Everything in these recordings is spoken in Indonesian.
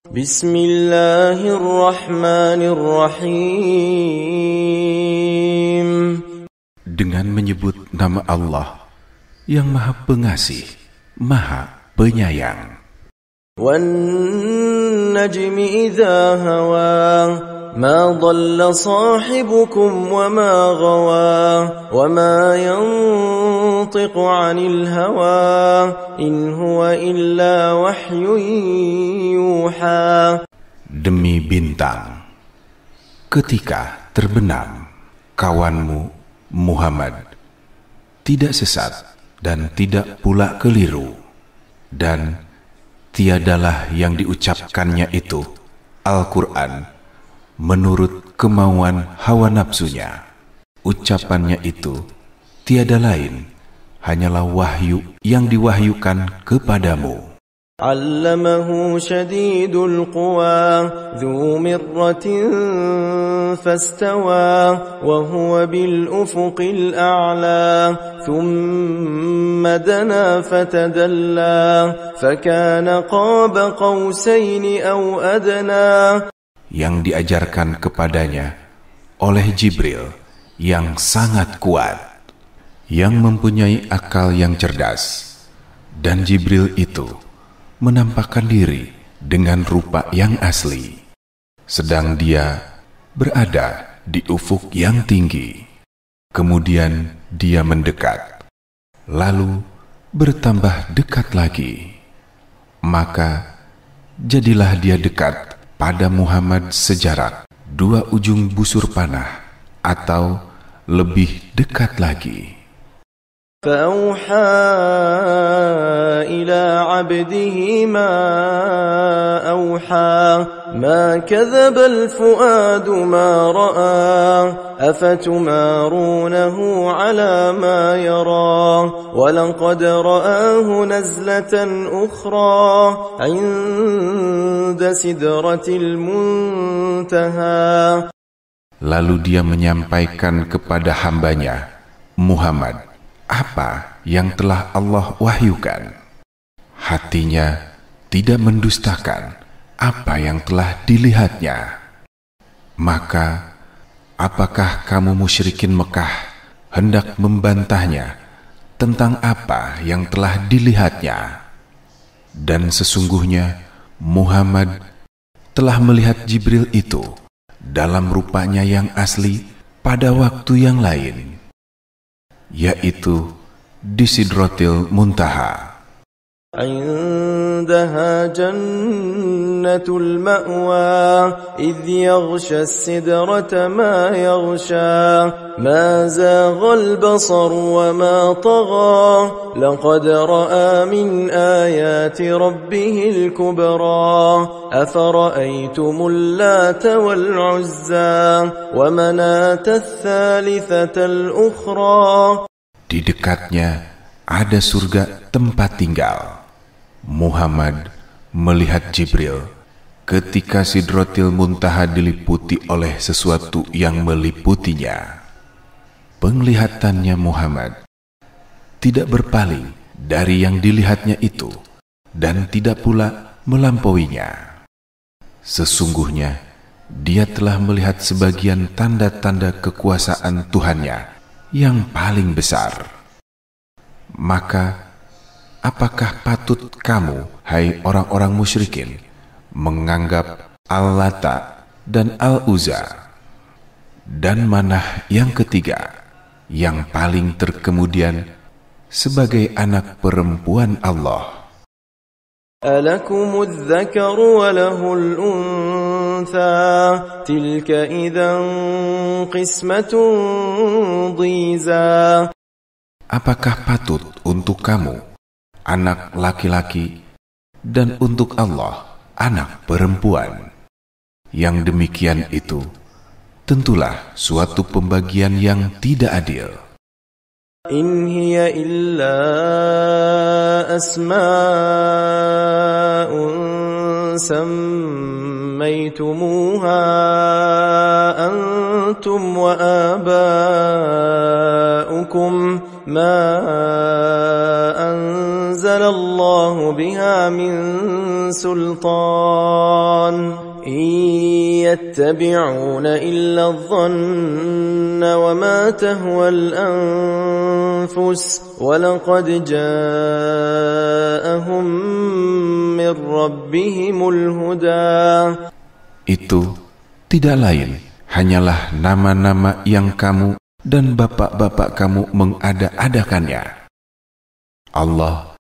Bismillahirrahmanirrahim. Dengan menyebut nama Allah yang Maha Pengasih, Maha Penyayang. Wan najmi idza hawa ما ضل صاحبكم وما غوى وما ينطق عن الهوى إن هو إلا وحي يوحى. Demi bintang, ketika terbenam, kawanmu Muhammad tidak sesat dan tidak pula keliru, dan tiadalah yang diucapkannya itu Al-Quran menurut kemauan hawa nafsunya. Ucapannya itu tiada lain, hanyalah wahyu yang diwahyukan kepadamu. Allamahu syadidul quwa dhu mirratin fastawa wa huwa bil ufuqil a'la thumma dana fatadalla fakana qaba qausaini aw adna. Yang diajarkan kepadanya oleh Jibril yang sangat kuat, yang mempunyai akal yang cerdas. Dan Jibril itu menampakkan diri dengan rupa yang asli, sedang dia berada di ufuk yang tinggi. Kemudian dia mendekat, lalu bertambah dekat lagi. Maka jadilah dia dekat pada Muhammad sejarak 2 ujung busur panah atau lebih dekat lagi. فأوحى إلى عبده ما أوحى ما كذب الفؤاد ما رأى أفتمارونه على ما يرى ولقد رآه نزلة أخرى عند سدرة المنتهى. Lalu dia menyampaikan kepada hambanya Muhammad apa yang telah Allah wahyukan. Hatinya tidak mendustakan apa yang telah dilihatnya. Maka apakah kamu musyrikin Mekah hendak membantahnya tentang apa yang telah dilihatnya? Dan sesungguhnya Muhammad telah melihat Jibril itu dalam rupanya yang asli pada waktu yang lain, yaitu di Sidratil Muntaha. عندها جنة المأوى إذ يغشى السدرة ما يغشى ما زاغ البصر وما طغى لقد رأى من آيات ربه الكبرى أفرأيتم اللات والعزى ومناة الثالثة الأخرى. Di dekatnya ada surga tempat tinggal. Muhammad melihat Jibril ketika Sidratil Muntaha diliputi oleh sesuatu yang meliputinya. Penglihatannya Muhammad tidak berpaling dari yang dilihatnya itu dan tidak pula melampauinya. Sesungguhnya dia telah melihat sebagian tanda-tanda kekuasaan Tuhannya yang paling besar. Maka apakah patut kamu, hai orang-orang musyrikin, menganggap Al-Lata dan Al-Uzza dan Manah yang ketiga, yang paling terkemudian, sebagai anak perempuan Allah? Alakumudz dzakaru wa lahul untha tilka idzan qismatun dhiza. Apakah patut untuk kamu anak laki-laki dan untuk Allah anak perempuan? Yang demikian itu tentulah suatu pembagian yang tidak adil. In hiya illa asma'un sammaytumuha antum wa aba'ukum ma anzalallahu biha min سلطان إن يتبعون إلا الظن وما تهوى الأنفس ولقد جاءهم من ربهم الهدى. Itu tidak lain hanyalah nama-nama yang kamu dan bapak-bapak kamu mengada-adakannya. Allah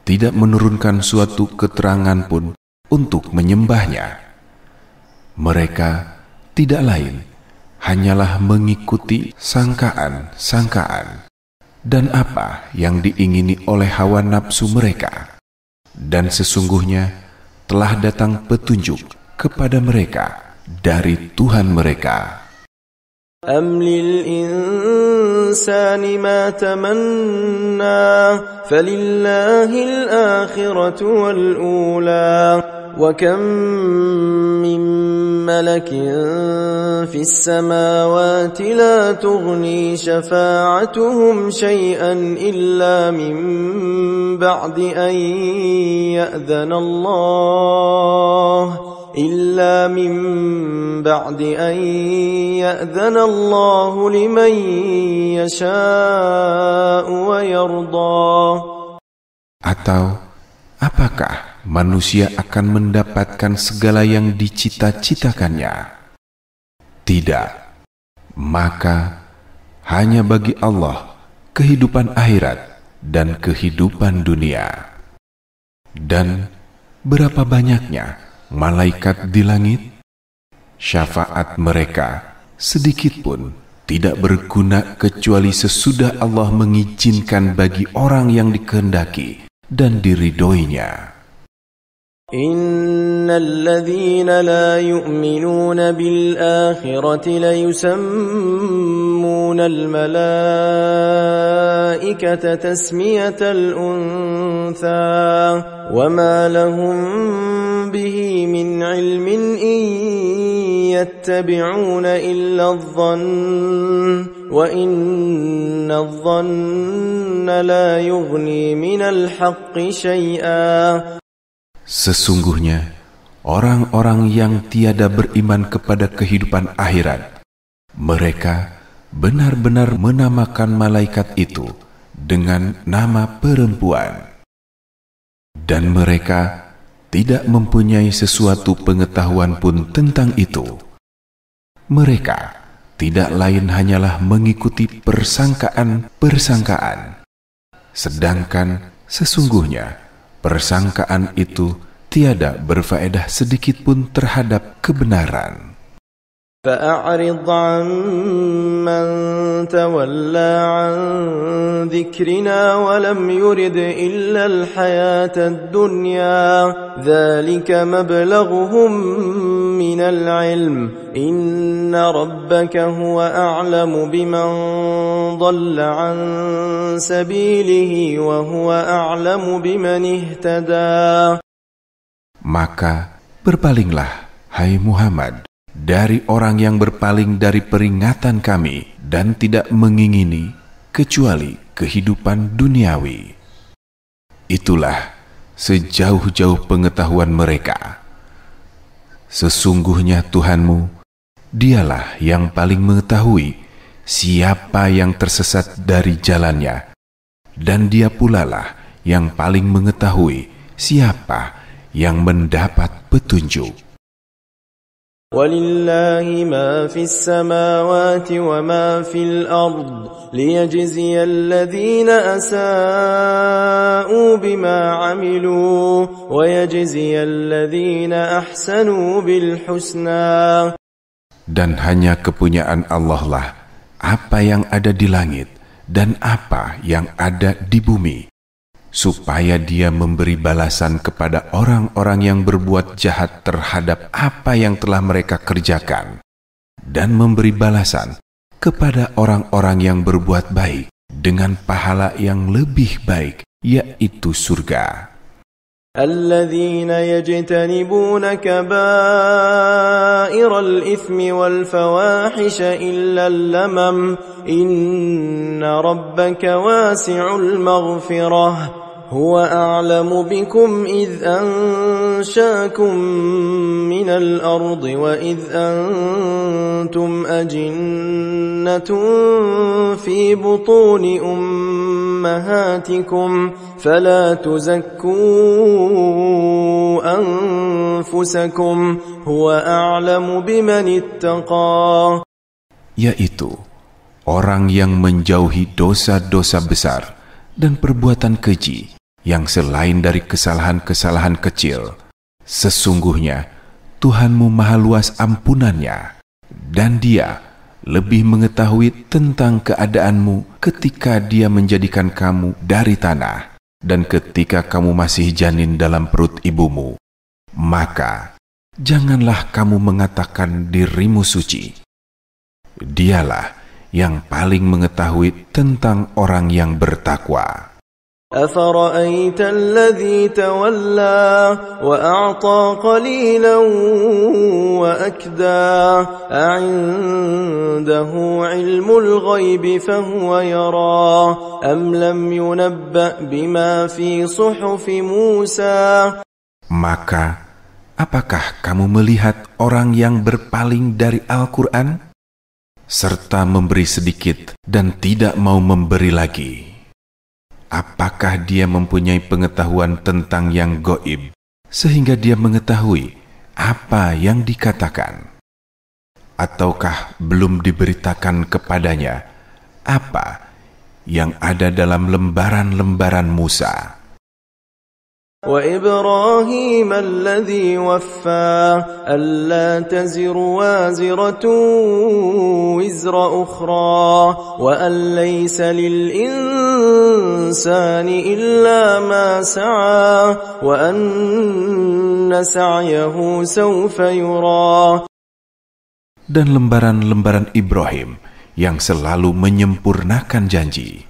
tidak menurunkan suatu keterangan pun untuk menyembahnya. Mereka tidak lain hanyalah mengikuti sangkaan-sangkaan dan apa yang diingini oleh hawa nafsu mereka. Dan sesungguhnya telah datang petunjuk kepada mereka dari Tuhan mereka. أم للإنسان ما تمنى فلله الآخرة والأولى وكم من ملك في السماوات لا تغني شفاعتهم شيئا إلا من بعد أن يأذن الله لمن يشاء ويرضى. Atau apakah manusia akan mendapatkan segala yang dicita-citakannya? Tidak. Maka hanya bagi Allah kehidupan akhirat dan kehidupan dunia. Dan berapa banyaknya malaikat di langit, syafaat mereka sedikit pun tidak berguna kecuali sesudah Allah mengizinkan bagi orang yang dikehendaki dan diridhoinya. Innal ladzina la yu'minuna bil akhirati la yusammuna al malaikata tasmiyatal untha wa ma lahum bihi min ilmin in yattabi'una illa adh-dhann wa inna adh-dhanna la yughni minal haqqi syai'a. Sesungguhnya orang-orang yang tiada beriman kepada kehidupan akhirat, mereka benar-benar menamakan malaikat itu dengan nama perempuan, dan mereka tidak mempunyai sesuatu pengetahuan pun tentang itu. Mereka tidak lain hanyalah mengikuti persangkaan-persangkaan, sedangkan sesungguhnya persangkaan itu tiada berfaedah sedikit pun terhadap kebenaran. فَأَعْرِضْ عَمَّنْ تَوَلَّى عَنْ ذِكْرِنَا وَلَمْ يُرِدْ إِلَّا الْحَيَاةَ الدُّنْيَا ذَلِكَ مَبْلَغُهُمْ مِنَ الْعِلْمِ إِنَّ رَبَّكَ هُوَ أَعْلَمُ بِمَنْ ضَلَّ عَنْ سَبِيلِهِ وَهُوَ أَعْلَمُ بِمَنِ اهْتَدَى. Maka berpalinglah, hai Muhammad, dari orang yang berpaling dari peringatan kami dan tidak mengingini kecuali kehidupan duniawi. Itulah sejauh-jauh pengetahuan mereka. Sesungguhnya Tuhanmu, Dialah yang paling mengetahui siapa yang tersesat dari jalannya, dan Dia pulalah yang paling mengetahui siapa yang mendapat petunjuk. وَلِلَّهِ مَا فِي السَّمَاوَاتِ وَمَا فِي الْأَرْضِ لِيَجْزِيَ الَّذِينَ أَسَاءُوا بِمَا عَمِلُوا وَيَجْزِيَ الَّذِينَ أَحْسَنُوا بِالْحُسْنَى. Dan hanya kepunyaan Allah lah apa yang ada di langit dan apa yang ada di bumi, supaya Dia memberi balasan kepada orang-orang yang berbuat jahat terhadap apa yang telah mereka kerjakan, dan memberi balasan kepada orang-orang yang berbuat baik dengan pahala yang lebih baik, yaitu surga. الذين يجتنبون كبائر الإثم والفواحش إلا اللمم إن ربك واسع المغفرة هو أعلم بكم إذ أنشاكم من الأرض وإذ أنتم أجنة في بطون أمهاتكم فلا تزكوا أنفسكم هو أعلم بمن اتقى. Yaitu orang yang menjauhi dosa-dosa besar dan perbuatan keji yang selain dari kesalahan-kesalahan kecil. Sesungguhnya Tuhanmu maha luas ampunannya, dan Dia lebih mengetahui tentang keadaanmu ketika Dia menjadikan kamu dari tanah dan ketika kamu masih janin dalam perut ibumu. Maka janganlah kamu mengatakan dirimu suci. Dialah yang paling mengetahui tentang orang yang bertakwa. أفرأيت الذي تولى وأعطى قليلا وأكدى أعنده علم الغيب فهو يرى أم لم ينبأ بما في صحف موسى. Maka apakah kamu melihat orang yang berpaling dari Al-Quran serta memberi sedikit dan tidak mau memberi lagi? Apakah dia mempunyai pengetahuan tentang yang gaib sehingga dia mengetahui apa yang dikatakan? Ataukah belum diberitakan kepadanya apa yang ada dalam lembaran-lembaran Musa? وإبراهيم الذي وفى ألا تزر وازرة وزر أخرى وأن ليس للإنسان إلا ما سعى وأن سعيه سوف يرى. Dan lembaran-lembaran Ibrahim yang selalu menyempurnakan janji,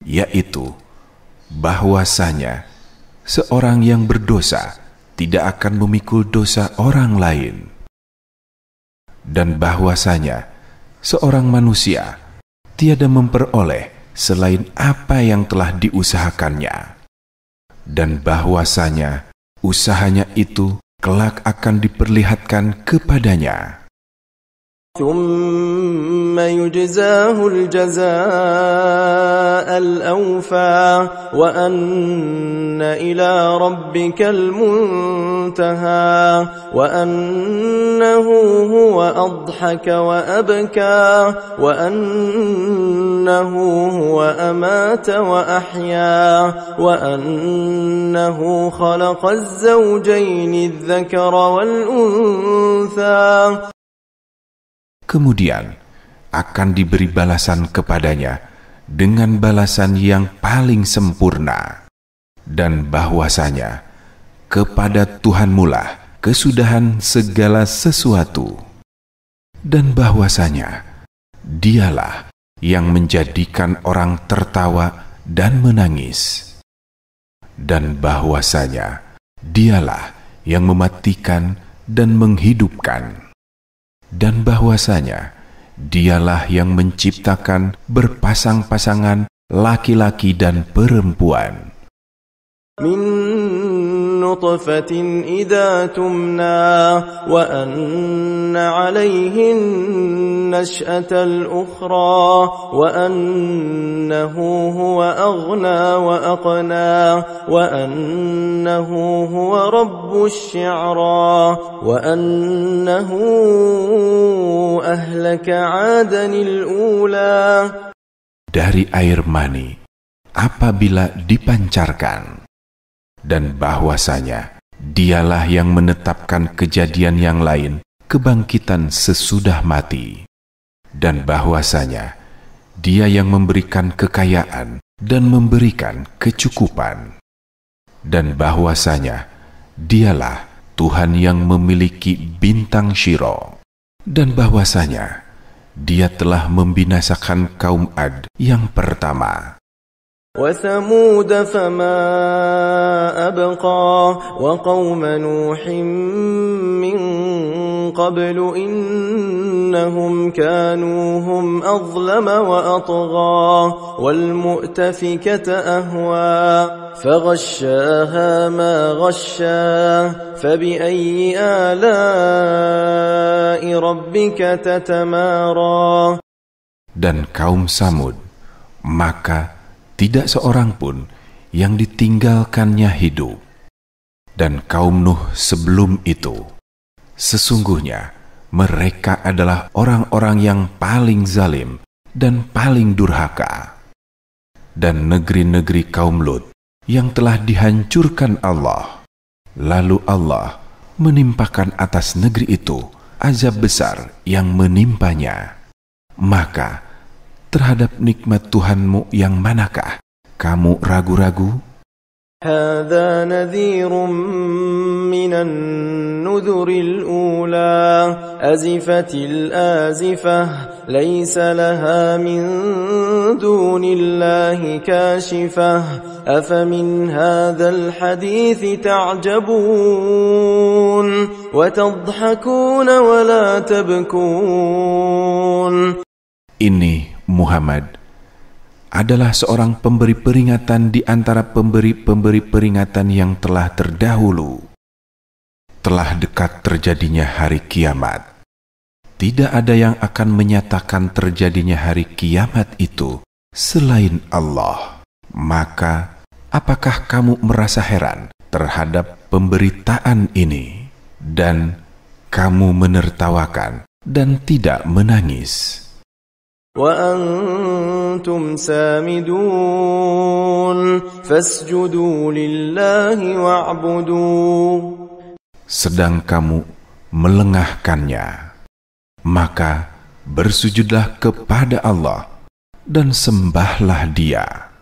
yaitu bahwasanya seorang yang berdosa tidak akan memikul dosa orang lain, dan bahwasanya seorang manusia tiada memperoleh selain apa yang telah diusahakannya, dan bahwasanya usahanya itu kelak akan diperlihatkan kepadanya. ثم يجزاه الجزاء الأوفى وأن إلى ربك المنتهى وأنه هو أضحك وأبكى وأنه هو أمات وأحيا وأنه خلق الزوجين الذكر والأنثى. Kemudian akan diberi balasan kepadanya dengan balasan yang paling sempurna, dan bahwasanya kepada Tuhanmulah kesudahan segala sesuatu, dan bahwasanya Dialah yang menjadikan orang tertawa dan menangis, dan bahwasanya Dialah yang mematikan dan menghidupkan, dan bahwasanya Dialah yang menciptakan berpasang-pasangan laki-laki dan perempuan. Min nutfatin idza tumna wa anna 'alayhin nash'atal ukhra wa annahu huwa aghna wa aqna wa annahu huwa rabbus syi'ra wa annahu ahlaka 'adanil ula. Dari air mani apabila dipancarkan, dan bahwasanya Dialah yang menetapkan kejadian yang lain, kebangkitan sesudah mati, dan bahwasanya Dia yang memberikan kekayaan dan memberikan kecukupan, dan bahwasanya Dialah Tuhan yang memiliki bintang syiro, dan bahwasanya Dia telah membinasakan kaum Ad yang pertama. وثمود فما أبقى وقوم نوح من قبل إنهم كانوا هم أظلم وأطغى والمؤتفكة أهوى فغشاها ما غشا فبأي آلاء ربك تتمارى. Dan kaum Samud, maka tidak seorang pun yang ditinggalkannya hidup. Dan kaum Nuh sebelum itu, sesungguhnya mereka adalah orang-orang yang paling zalim dan paling durhaka. Dan negeri-negeri kaum Lut yang telah dihancurkan Allah, lalu Allah menimpakan atas negeri itu azab besar yang menimpanya. Maka terhadap nikmat Tuhanmu yang manakah kamu ragu-ragu? هذا نذير من النذر الأولى أزفت الآزفة ليس لها من دون الله كاشفة أفمن هذا الحديث تعجبون وتضحكون ولا تبكون. Ini Muhammad adalah seorang pemberi peringatan di antara pemberi-pemberi peringatan yang telah terdahulu. Telah dekat terjadinya hari kiamat. Tidak ada yang akan menyatakan terjadinya hari kiamat itu selain Allah. Maka, apakah kamu merasa heran terhadap pemberitaan ini? Dan kamu menertawakan dan tidak menangis. وأنتم سامدون فاسجدوا لله واعبدوا. Sedang kamu melengahkannya, maka bersujudlah kepada Allah dan sembahlah Dia.